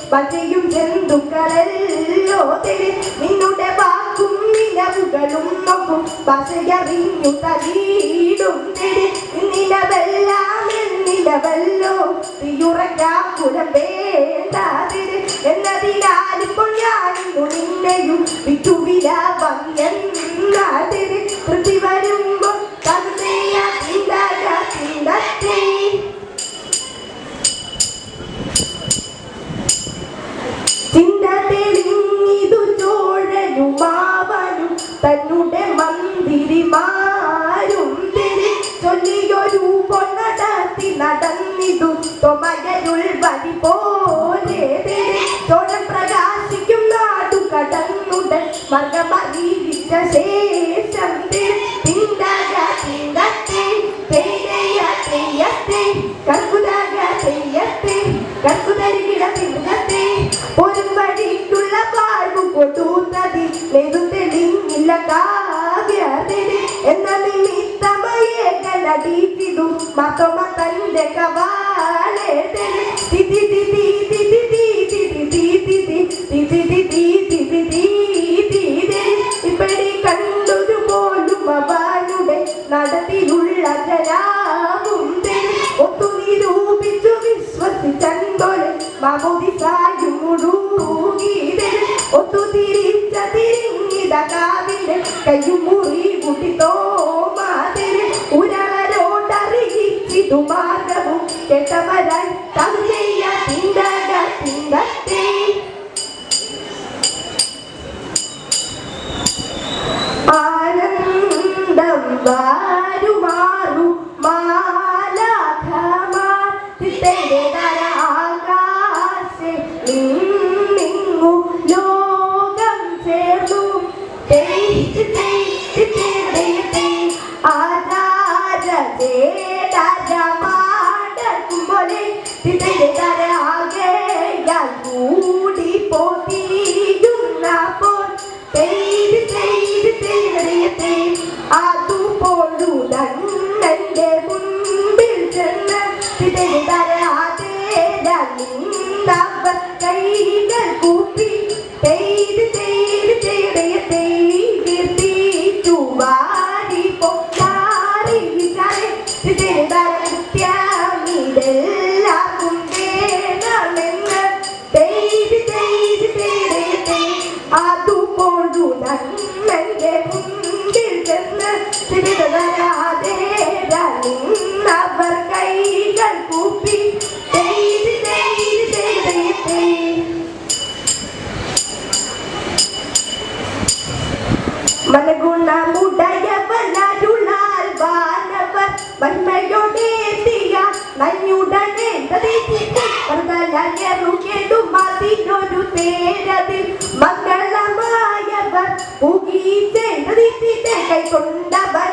But you can do Carello, Minude Bakum, പകലുകളും നോക്കും പശയറിഞ്ഞു തലീടും നിലവെല്ലാം നിലവല്ലോ തീയുറക്കാക്കുലം വേണ്ടാതിര് എന്നതിനാലിപ്പോൾ ഞാനിന്നു നിന്നെയും വിറ്റുവില വന്നെന്നാതിര് കൃതി വരുമ്പോൾ കരുതയ ചിന്തത്തെ ചിന്ത തെളിഞ്ഞിതു ചോഴനുമാവനും തന്നുടെ മന്ദിരിമാരും തിരി ചൊല്ലിയൊരു പൊന്നടത്തി നടന്നിതു തൊമകരുൾ വഴി പോലെ ചോഴൻ പ്രകാശിക്കും നാടു കടന്നുടൻ മർഗമറിയിച്ച ശേഷം തിണ്ടക തിണ്ടത്തെ തെയ്യ തെയ്യത്തെ കർക്കുതക തെയ്യത്തെ കർക്കുതരികിട തിണ്ടത്തെ ഒരു വഴിക്കുള്ള പാഴ്വു കൊടുത്തതി നെതു തെളിഞ്ഞില്ല കാവ്യതിരി എന്ന നിമിത്തമയേകനടിപ്പിതു മതമ തന്റെ കവാളെ തിതി തിതി തിതി തിതി തിതി തിതി തിതി ഇപ്പടി കണ്ടൊരു പോലും അവനുടെ നടത്തിലുള്ള ജരാവും ഒത്തു നിരൂപിച്ചു വിശ്വസിച്ചോലെ മാമോദിസായും മുഴുകീതെ ഒത്തു തിരിച്ച തിരിഞ്ഞിത കാവിന്റെ കയ്യും മുറി കുട്ടിത്തോ മാതിരി ഉരളരോടറിയിച്ചിതു മാർഗവും കെട്ടവരായി തകയ തിണ്ടക തിണ്ടത്തെ ആനന്ദം വാരുമാറു മാലാഖമാർ ആകാശെ നിന്നു ലോകം ചേർന്നു ആചാരമാടക്കുമ്പോലെ ആകെ കൂടി പോതിയുന്നപ്പോൾ അതുപോഴുടന്റെ മുൻപിൽ ചെന്ന് തിതരാതേരവർ കൈകൾ കൂപ്പി കീർത്തിച്ചു വാരി പൊക്കാറി ഇതെല്ലാവർക്കും വേണമെന്ന് അതുപോഴുടന്റെ മുൻപിൽ ചെന്ന് തിതരാതേരവർ കൈകൾ കൂപ്പി മനഗുണമുടയവനരുളാൽ വാനവർ വന്മയോടേത്തിയ നഞ്ഞുടനെ മതിനൊരു തേരതിൽ മംഗളമായവർ കൈക്കൊണ്ടവർ